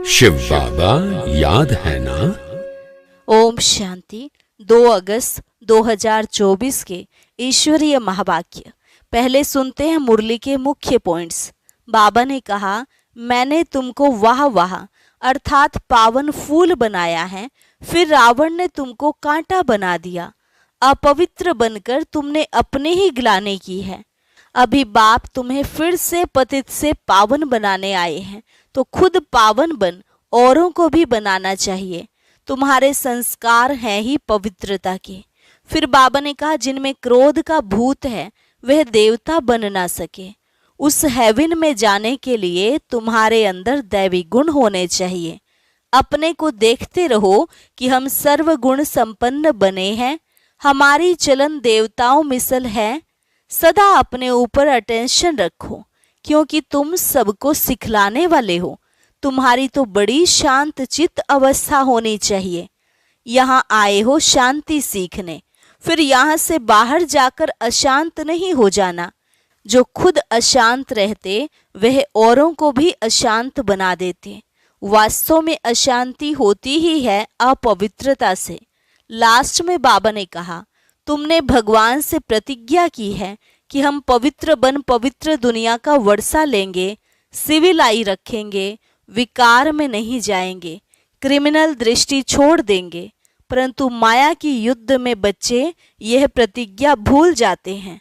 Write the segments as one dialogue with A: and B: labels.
A: शिव बाबा याद है ना।
B: ओम शांति। 2 अगस्त 2024 के ईश्वरीय महावाक्य। पहले सुनते हैं मुरली के मुख्य पॉइंट्स। बाबा ने कहा, मैंने तुमको वाह वाह अर्थात पावन फूल बनाया है, फिर रावण ने तुमको कांटा बना दिया। अपवित्र बनकर तुमने अपने ही गिलानी की है। अभी बाप तुम्हें फिर से पतित से पावन बनाने आए हैं, तो खुद पावन बन औरों को भी बनाना चाहिए। तुम्हारे संस्कार हैं ही पवित्रता के। फिर बाबा ने कहा, जिनमें क्रोध का भूत है वह देवता बन ना सके। उस हेवन में जाने के लिए तुम्हारे अंदर दैवी गुण होने चाहिए। अपने को देखते रहो कि हम सर्व गुण संपन्न बने हैं। हमारी चलन देवताओं मिसल है। सदा अपने ऊपर अटेंशन रखो, क्योंकि तुम सबको सिखलाने वाले हो। तुम्हारी तो बड़ी शांत चित्त अवस्था होनी चाहिए। यहाँ आए हो शांति सीखने, फिर यहाँ से बाहर जाकर अशांत नहीं हो जाना। जो खुद अशांत रहते वह औरों को भी अशांत बना देते। वास्तव में अशांति होती ही है अपवित्रता से। लास्ट में बाबा ने कहा, तुमने भगवान से प्रतिज्ञा की है कि हम पवित्र बन पवित्र दुनिया का वर्षा लेंगे, सिविल आई रखेंगे, विकार में नहीं जाएंगे, क्रिमिनल दृष्टि छोड़ देंगे। परंतु माया की युद्ध में बच्चे यह प्रतिज्ञा भूल जाते हैं।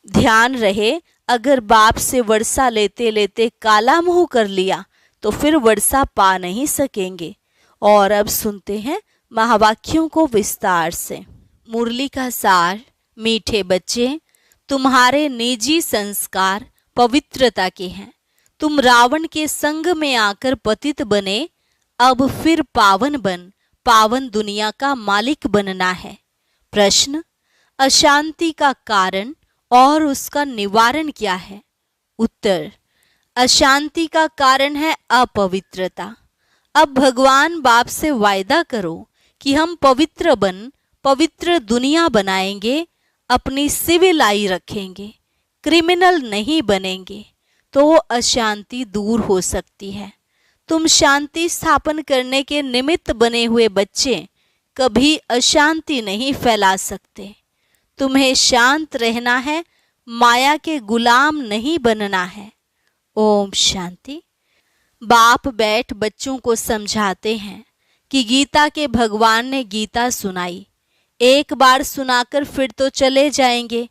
B: ध्यान रहे, अगर बाप से वर्षा लेते लेते काला मुंह कर लिया तो फिर वर्षा पा नहीं सकेंगे। और अब सुनते हैं महावाक्यों को विस्तार से। मुरली का सार। मीठे बच्चे, तुम्हारे निजी संस्कार पवित्रता के हैं। तुम रावण के संग में आकर पतित बने, अब फिर पावन बन पावन दुनिया का मालिक बनना है। प्रश्न, अशांति का कारण और उसका निवारण क्या है? उत्तर, अशांति का कारण है अपवित्रता। अब भगवान बाप से वायदा करो कि हम पवित्र बन पवित्र दुनिया बनाएंगे, अपनी सिविल आई रखेंगे, क्रिमिनल नहीं बनेंगे, तो अशांति दूर हो सकती है। तुम शांति स्थापन करने के निमित्त बने हुए बच्चे कभी अशांति नहीं फैला सकते। तुम्हें शांत रहना है, माया के गुलाम नहीं बनना है। ओम शांति। बाप बैठ बच्चों को समझाते हैं कि गीता के भगवान ने गीता सुनाई, एक बार सुनाकर फिर तो चले जाएंगे।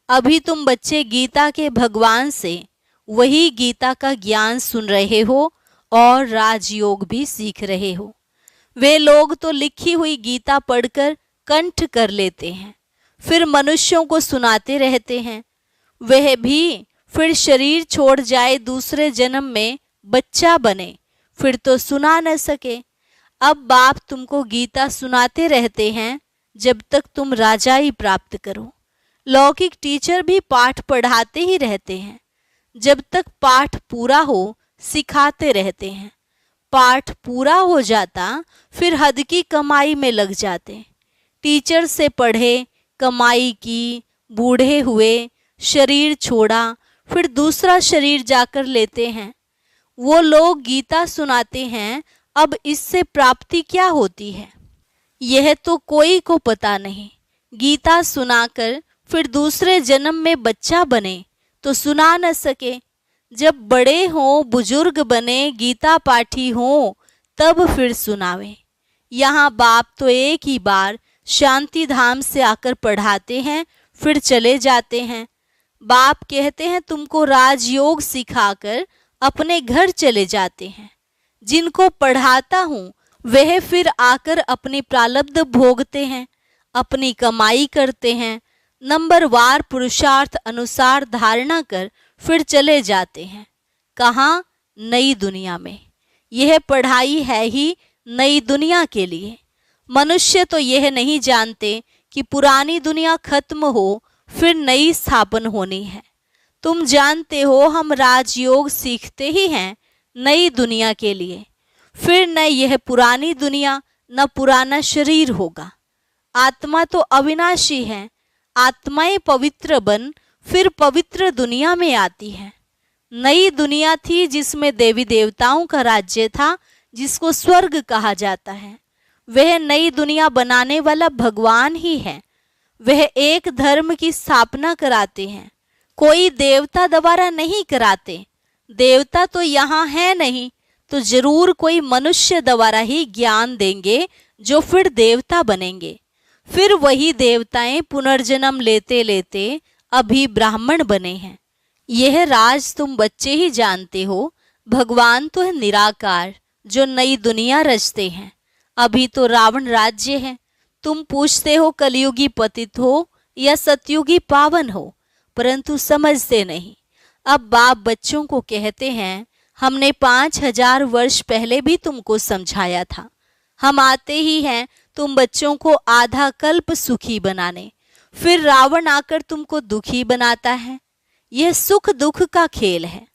B: अभी तुम बच्चे गीता के भगवान से वही गीता का ज्ञान सुन रहे हो और राजयोग भी सीख रहे हो। वे लोग तो लिखी हुई गीता पढ़कर कंठ कर लेते हैं, फिर मनुष्यों को सुनाते रहते हैं। वह भी फिर शरीर छोड़ जाए, दूसरे जन्म में बच्चा बने, फिर तो सुना न सके। अब बाप तुमको गीता सुनाते रहते हैं जब तक तुम राजाई प्राप्त करो। लौकिक टीचर भी पाठ पढ़ाते ही रहते हैं, जब तक पाठ पूरा हो सिखाते रहते हैं। पाठ पूरा हो जाता फिर हद की कमाई में लग जाते। टीचर से पढ़े, कमाई की, बूढ़े हुए, शरीर छोड़ा, फिर दूसरा शरीर जाकर लेते हैं। वो लोग गीता सुनाते हैं, अब इससे प्राप्ति क्या होती है यह तो कोई को पता नहीं। गीता सुनाकर फिर दूसरे जन्म में बच्चा बने तो सुना न सके। जब बड़े हों, बुजुर्ग बने, गीता पाठी हों, तब फिर सुनावे। यहाँ बाप तो एक ही बार शांति धाम से आकर पढ़ाते हैं, फिर चले जाते हैं। बाप कहते हैं तुमको राजयोग सिखाकर अपने घर चले जाते हैं। जिनको पढ़ाता हूँ वह फिर आकर अपनी प्रारब्ध भोगते हैं, अपनी कमाई करते हैं, नंबरवार पुरुषार्थ अनुसार धारणा कर फिर चले जाते हैं। कहाँ? नई दुनिया में। यह पढ़ाई है ही नई दुनिया के लिए। मनुष्य तो यह नहीं जानते कि पुरानी दुनिया खत्म हो फिर नई स्थापन होनी है। तुम जानते हो हम राजयोग सीखते ही हैं नई दुनिया के लिए। फिर न यह पुरानी दुनिया न पुराना शरीर होगा। आत्मा तो अविनाशी है। आत्माएं पवित्र बन फिर पवित्र दुनिया में आती है। नई दुनिया थी जिसमें देवी देवताओं का राज्य था, जिसको स्वर्ग कहा जाता है। वह नई दुनिया बनाने वाला भगवान ही है। वह एक धर्म की स्थापना कराते हैं, कोई देवता द्वारा नहीं कराते। देवता तो यहाँ है नहीं, तो जरूर कोई मनुष्य द्वारा ही ज्ञान देंगे, जो फिर देवता बनेंगे। फिर वही देवताएं पुनर्जन्म लेते लेते अभी ब्राह्मण बने हैं। यह राज तुम बच्चे ही जानते हो। भगवान तो है निराकार, जो नई दुनिया रचते हैं। अभी तो रावण राज्य है। तुम पूछते हो कलयुगी पतित हो या सतयुगी पावन हो, परंतु समझते नहीं। अब बाप बच्चों को कहते हैं, हमने 5000 वर्ष पहले भी तुमको समझाया था। हम आते ही हैं तुम बच्चों को आधा कल्प सुखी बनाने, फिर रावण आकर तुमको दुखी बनाता है। यह सुख दुख का खेल है।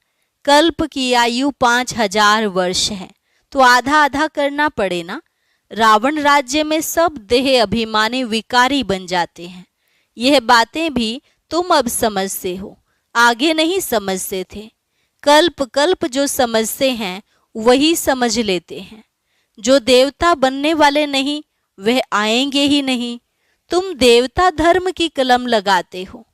B: कल्प की आयु 5000 वर्ष है, तो आधा आधा करना पड़े ना। रावण राज्य में सब देह अभिमानी विकारी बन जाते हैं। यह बातें भी तुम अब समझते हो, आगे नहीं समझते थे। कल्प कल्प जो समझते हैं वही समझ लेते हैं। जो देवता बनने वाले नहीं वह आएंगे ही नहीं। तुम देवता धर्म की कलम लगाते हो।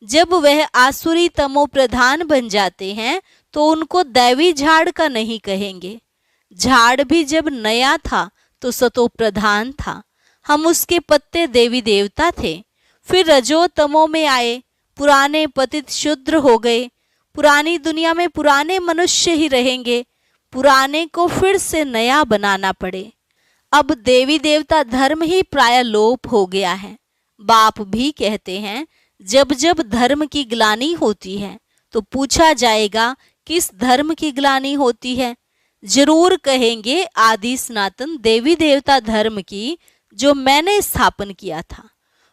B: जब वह आसुरी तमो प्रधान बन जाते हैं तो उनको दैवी झाड़ का नहीं कहेंगे। झाड़ भी जब नया था तो सतो प्रधान था। हम उसके पत्ते देवी देवता थे। फिर रजो तमो में आए, पुराने पतित शूद्र हो गए। पुरानी दुनिया में पुराने मनुष्य ही रहेंगे। पुराने को फिर से नया बनाना पड़े। अब देवी देवता धर्म ही प्राय लोप हो गया है। बाप भी कहते हैं, जब जब धर्म की ग्लानि होती है तो पूछा जाएगा किस धर्म की ग्लानि होती है। जरूर कहेंगे आदि सनातन देवी देवता धर्म की, जो मैंने स्थापन किया था।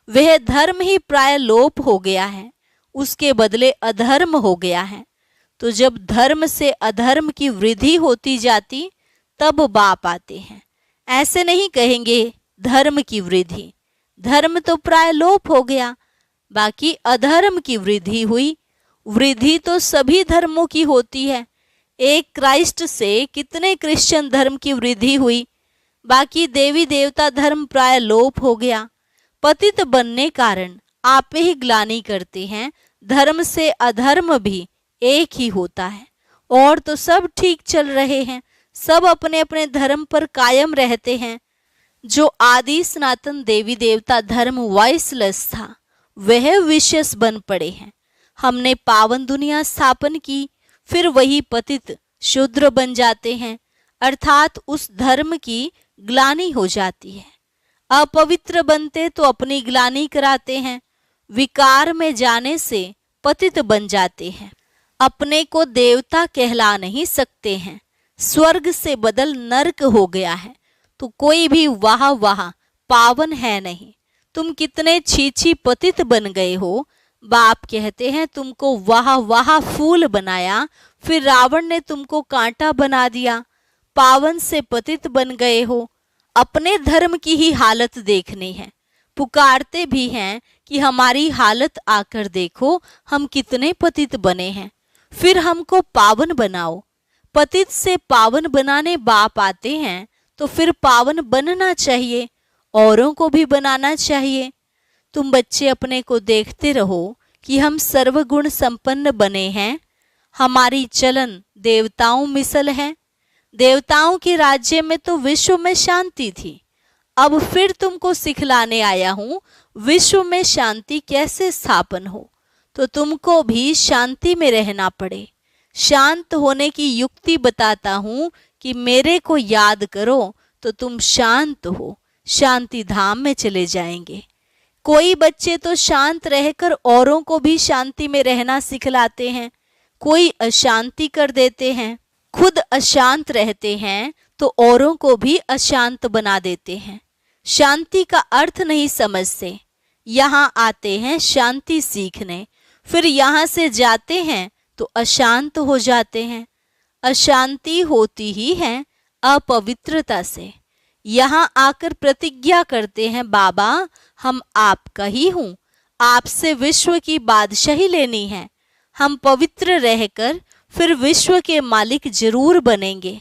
B: वह धर्म ही प्राय लोप हो गया है, उसके बदले अधर्म हो गया है। तो जब धर्म से अधर्म की वृद्धि होती जाती तब बाप आते हैं। ऐसे नहीं कहेंगे धर्म की वृद्धि। धर्म तो प्राय लोप हो गया, बाकी अधर्म की वृद्धि हुई। वृद्धि तो सभी धर्मों की होती है। एक क्राइस्ट से कितने क्रिश्चियन धर्म की वृद्धि हुई, बाकी देवी देवता धर्म प्राय लोप हो गया। पतित बनने कारण आप ही ग्लानि करते हैं। धर्म से अधर्म भी एक ही होता है। और तो सब ठीक चल रहे हैं, सब अपने अपने धर्म पर कायम रहते हैं। जो आदि सनातन देवी देवता धर्म वॉइसलेस था वह विशेष बन पड़े हैं। हमने पावन दुनिया स्थापन की, फिर वही पतित शूद्र बन जाते हैं, अर्थात उस धर्म की ग्लानि हो जाती है। अपवित्र बनते तो अपनी ग्लानि कराते हैं। विकार में जाने से पतित बन जाते हैं। अपने को देवता कहला नहीं सकते हैं। स्वर्ग से बदल नरक हो गया है, तो कोई भी वाह वाह पावन है नहीं। तुम कितने छीछी पतित बन गए हो। बाप कहते हैं तुमको वाह वाह फूल बनाया, फिर रावण ने तुमको कांटा बना दिया। पावन से पतित बन गए हो। अपने धर्म की ही हालत देखनी है। पुकारते भी हैं कि हमारी हालत आकर देखो, हम कितने पतित बने हैं, फिर हमको पावन बनाओ। पतित से पावन बनाने बाप आते हैं तो फिर पावन बनना चाहिए, औरों को भी बनाना चाहिए। तुम बच्चे अपने को देखते रहो कि हम सर्वगुण संपन्न बने हैं। हमारी चलन देवताओं मिसल है। देवताओं के राज्य में तो विश्व में शांति थी। अब फिर तुमको सिखलाने आया हूं विश्व में शांति कैसे स्थापन हो, तो तुमको भी शांति में रहना पड़े। शांत होने की युक्ति बताता हूं कि मेरे को याद करो तो तुम शांत हो, शांति धाम में चले जाएंगे। कोई बच्चे तो शांत रहकर औरों को भी शांति में रहना सिखलाते हैं, कोई अशांति कर देते हैं। खुद अशांत रहते हैं तो औरों को भी अशांत बना देते हैं। शांति का अर्थ नहीं समझते। यहाँ आते हैं शांति सीखने, फिर यहाँ से जाते हैं तो अशांत हो जाते हैं। अशांति होती ही है अपवित्रता से। यहाँ आकर प्रतिज्ञा करते हैं, बाबा हम आपका ही हूँ, आपसे विश्व की बादशाही लेनी है। हम पवित्र रहकर फिर विश्व के मालिक जरूर बनेंगे।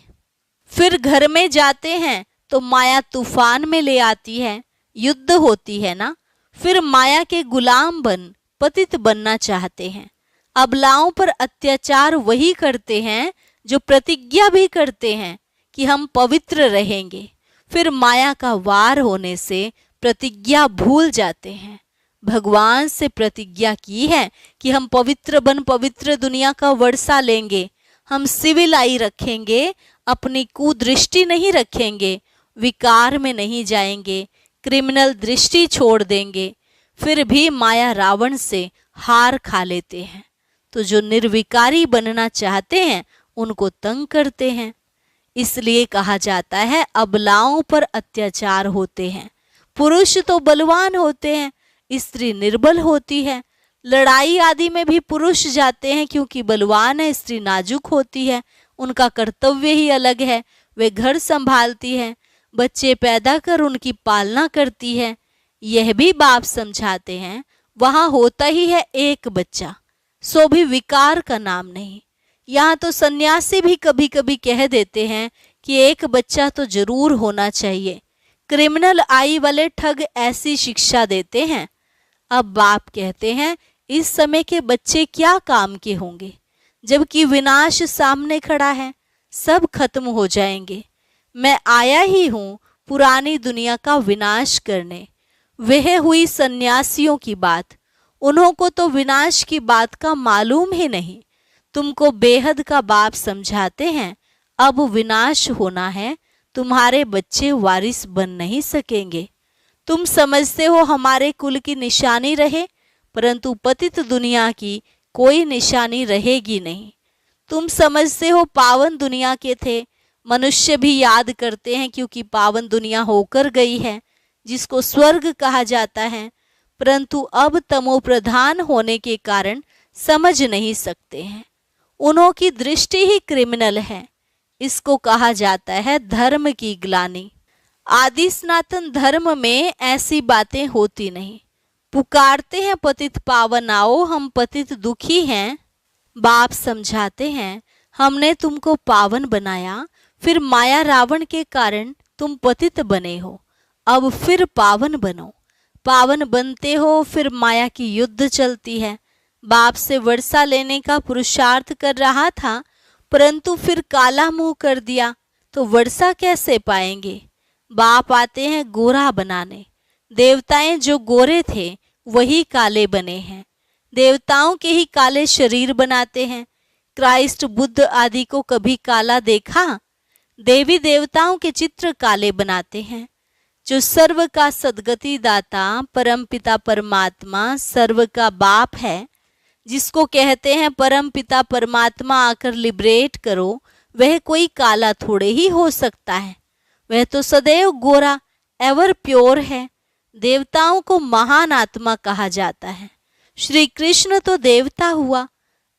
B: फिर घर में जाते हैं तो माया तूफान में ले आती है, युद्ध होती है ना। फिर माया के गुलाम बन पतित बनना चाहते हैं। अबलाओं पर अत्याचार वही करते हैं जो प्रतिज्ञा भी करते हैं कि हम पवित्र रहेंगे। फिर माया का वार होने से प्रतिज्ञा भूल जाते हैं। भगवान से प्रतिज्ञा की है कि हम पवित्र बन पवित्र दुनिया का वर्षा लेंगे, हम सिविल आई रखेंगे, अपनी कुदृष्टि नहीं रखेंगे, विकार में नहीं जाएंगे, क्रिमिनल दृष्टि छोड़ देंगे। फिर भी माया रावण से हार खा लेते हैं। तो जो निर्विकारी बनना चाहते हैं उनको तंग करते हैं। इसलिए कहा जाता है अबलाओं पर अत्याचार होते हैं। पुरुष तो बलवान होते हैं, स्त्री निर्बल होती है। लड़ाई आदि में भी पुरुष जाते हैं क्योंकि बलवान है, स्त्री नाजुक होती है। उनका कर्तव्य ही अलग है। वे घर संभालती है, बच्चे पैदा कर उनकी पालना करती है। यह भी बाप समझाते हैं वहां होता ही है एक बच्चा, सो भी विकार का नाम नहीं। यहाँ तो सन्यासी भी कभी कभी कह देते हैं कि एक बच्चा तो जरूर होना चाहिए। क्रिमिनल आई वाले ठग ऐसी शिक्षा देते हैं। अब बाप कहते हैं इस समय के बच्चे क्या काम के होंगे, जबकि विनाश सामने खड़ा है, सब खत्म हो जाएंगे। मैं आया ही हूँ पुरानी दुनिया का विनाश करने। वह हुई सन्यासियों की बात, उन्हों को तो विनाश की बात का मालूम ही नहीं। तुमको बेहद का बाप समझाते हैं अब विनाश होना है, तुम्हारे बच्चे वारिस बन नहीं सकेंगे। तुम समझते हो हमारे कुल की निशानी रहे, परंतु पतित दुनिया की कोई निशानी रहेगी नहीं। तुम समझते हो पावन दुनिया के थे, मनुष्य भी याद करते हैं क्योंकि पावन दुनिया होकर गई है, जिसको स्वर्ग कहा जाता है, परंतु अब तमो प्रधान होने के कारण समझ नहीं सकते हैं। उन्हों की दृष्टि ही क्रिमिनल है। इसको कहा जाता है धर्म की ग्लानि। आदि सनातन धर्म में ऐसी बातें होती नहीं। पुकारते हैं पतित पावन आओ, हम पतित दुखी हैं। बाप समझाते हैं हमने तुमको पावन बनाया, फिर माया रावण के कारण तुम पतित बने हो, अब फिर पावन बनो। पावन बनते हो, फिर माया की युद्ध चलती है। बाप से वर्षा लेने का पुरुषार्थ कर रहा था, परंतु फिर काला मुंह कर दिया तो वर्षा कैसे पाएंगे। बाप आते हैं गोरा बनाने। देवताएं जो गोरे थे वही काले बने हैं। देवताओं के ही काले शरीर बनाते हैं। क्राइस्ट बुद्ध आदि को कभी काला देखा? देवी देवताओं के चित्र काले बनाते हैं। जो सर्व का सद्गति दाता परमपिता परमात्मा सर्व का बाप है, जिसको कहते हैं परम पिता परमात्मा आकर लिबरेट करो, वह कोई काला थोड़े ही हो सकता है। वह तो सदैव गोरा एवर प्योर है। देवताओं को महान आत्मा कहा जाता है। श्री कृष्ण तो देवता हुआ।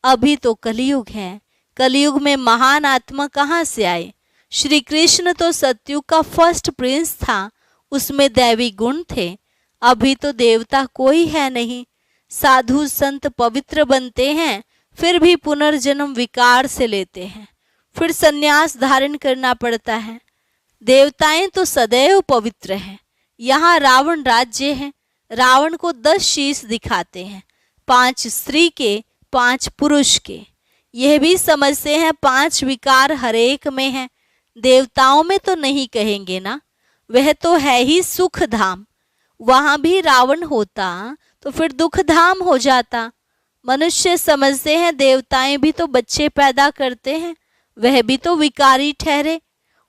B: अभी तो कलयुग है, कलयुग में महान आत्मा कहाँ से आए। श्री कृष्ण तो सतयुग का फर्स्ट प्रिंस था, उसमें दैवी गुण थे। अभी तो देवता कोई है नहीं। साधु संत पवित्र बनते हैं, फिर भी पुनर्जन्म विकार से लेते हैं, फिर संन्यास धारण करना पड़ता है। देवताएं तो सदैव पवित्र हैं। यहाँ रावण राज्य है। रावण को 10 शीश दिखाते हैं, 5 स्त्री के 5 पुरुष के। यह भी समझते हैं 5 विकार हरेक में है। देवताओं में तो नहीं कहेंगे ना, वह तो है ही सुख धाम। वहां भी रावण होता तो फिर दुख धाम हो जाता। मनुष्य समझते हैं देवताएं भी तो बच्चे पैदा करते हैं, वह भी तो विकारी ठहरे।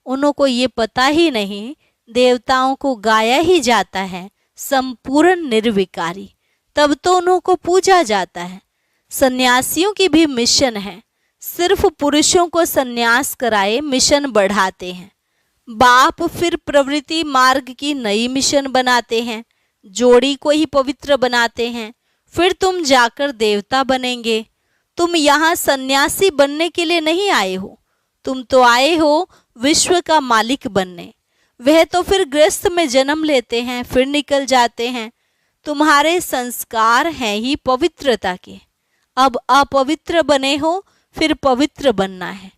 B: उन्हों को ये पता ही नहीं देवताओं को गाया ही जाता है संपूर्ण निर्विकारी, तब तो उन्हों को पूजा जाता है। सन्यासियों की भी मिशन है, सिर्फ पुरुषों को सन्यास कराए मिशन बढ़ाते हैं। बाप फिर प्रवृत्ति मार्ग की नई मिशन बनाते हैं, जोड़ी को ही पवित्र बनाते हैं। फिर तुम जाकर देवता बनेंगे। तुम यहाँ सन्यासी बनने के लिए नहीं आए हो, तुम तो आए हो विश्व का मालिक बनने। वह तो फिर गृहस्थ में जन्म लेते हैं, फिर निकल जाते हैं। तुम्हारे संस्कार हैं ही पवित्रता के। अब अपवित्र बने हो, फिर पवित्र बनना है।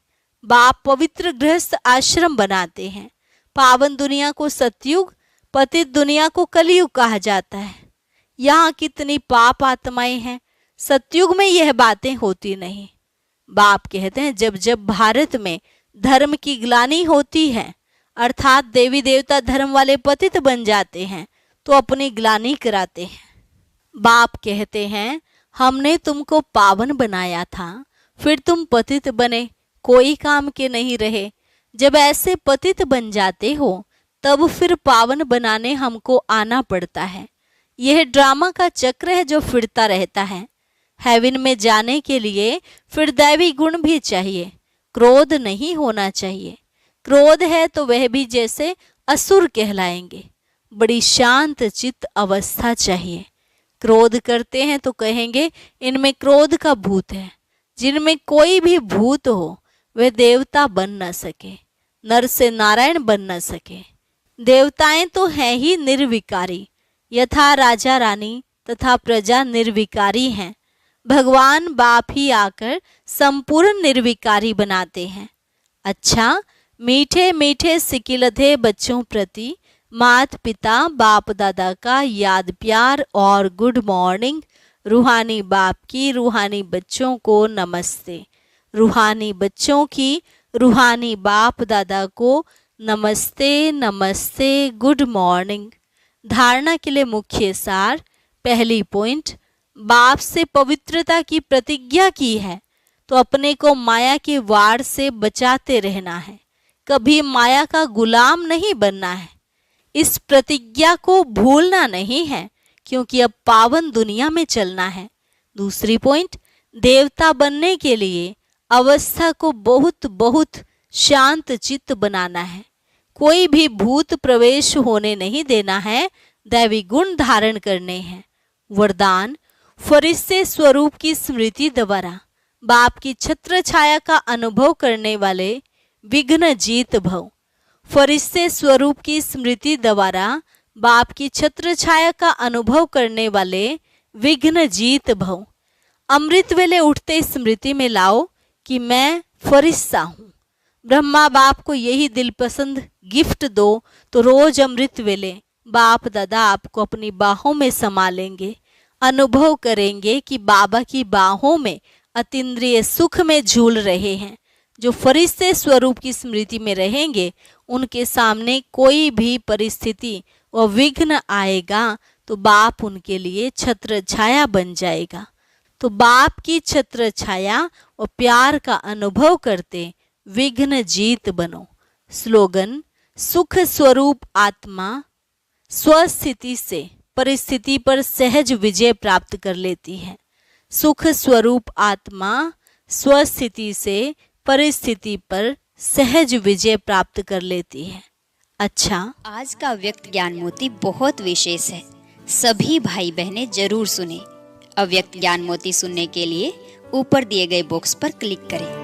B: बाप पवित्र गृहस्थ आश्रम बनाते हैं। पावन दुनिया को सतयुग, पतित दुनिया को कलयुग कहा जाता है। यहाँ कितनी पाप आत्माएं हैं, सतयुग में यह बातें होती नहीं। बाप कहते हैं जब जब भारत में धर्म की ग्लानि होती है, अर्थात देवी देवता धर्म वाले पतित बन जाते हैं, तो अपनी ग्लानि कराते हैं। बाप कहते हैं हमने तुमको पावन बनाया था, फिर तुम पतित बने, कोई काम के नहीं रहे। जब ऐसे पतित बन जाते हो तब फिर पावन बनाने हमको आना पड़ता है। यह ड्रामा का चक्र है जो फिरता रहता है। हेवन में जाने के लिए फिर दैवी गुण भी चाहिए, क्रोध नहीं होना चाहिए। क्रोध है तो वह भी जैसे असुर कहलाएंगे। बड़ी शांत चित्त अवस्था चाहिए। क्रोध करते हैं तो कहेंगे इनमें क्रोध का भूत है। जिनमें कोई भी भूत हो वह देवता बन न सके, नर से नारायण बन न सके। देवताएं तो हैं ही निर्विकारी, यथा राजा रानी तथा प्रजा निर्विकारी हैं। भगवान बाप ही आकर संपूर्ण निर्विकारी बनाते हैं। अच्छा, मीठे मीठे सिकिलधे बच्चों प्रति माता पिता बाप दादा का याद प्यार और गुड मॉर्निंग। रूहानी बाप की रूहानी बच्चों को नमस्ते। रूहानी बच्चों की रूहानी बाप दादा को नमस्ते नमस्ते, गुड मॉर्निंग। धारणा के लिए मुख्य सार। पहली पॉइंट, बाप से पवित्रता की प्रतिज्ञा की है तो अपने को माया के वार से बचाते रहना है, कभी माया का गुलाम नहीं बनना है। इस प्रतिज्ञा को भूलना नहीं है, क्योंकि अब पावन दुनिया में चलना है। दूसरी पॉइंट, देवता बनने के लिए अवस्था को बहुत बहुत शांत चित्त बनाना है। कोई भी भूत प्रवेश होने नहीं देना है, दैवी गुण धारण करने हैं। वरदान, फरिश्ते स्वरूप की स्मृति द्वारा बाप की छत्र छाया का अनुभव करने वाले विघ्न जीत भव। फरिश्ते स्वरूप की स्मृति द्वारा बाप की छत्र छाया का अनुभव करने वाले विघ्न जीत भव। अमृत वेले उठते स्मृति में लाओ कि मैं फरिश्ता हूँ। ब्रह्मा बाप को यही दिल पसंद गिफ्ट दो तो रोज अमृत वेले बाप दादा आपको अपनी बाहों में समा लेंगे। अनुभव करेंगे कि बाबा की बाहों में अतीन्द्रिय सुख में झूल रहे हैं। जो फरिश्ते स्वरूप की स्मृति में रहेंगे उनके सामने कोई भी परिस्थिति व विघ्न आएगा तो बाप उनके लिए छत्र छाया बन जाएगा। तो बाप की छत्र छाया और प्यार का अनुभव करते विघ्न जीत बनो। स्लोगन, सुख स्वरूप आत्मा स्वस्थिति से परिस्थिति पर सहज विजय प्राप्त कर लेती है। सुख स्वरूप आत्मा स्वस्थिति से परिस्थिति पर सहज विजय प्राप्त कर लेती है। अच्छा,
C: आज का व्यक्त ज्ञान मोती बहुत विशेष है, सभी भाई बहनें जरूर सुने। अव्यक्त ज्ञान मोती सुनने के लिए ऊपर दिए गए बॉक्स पर क्लिक करें।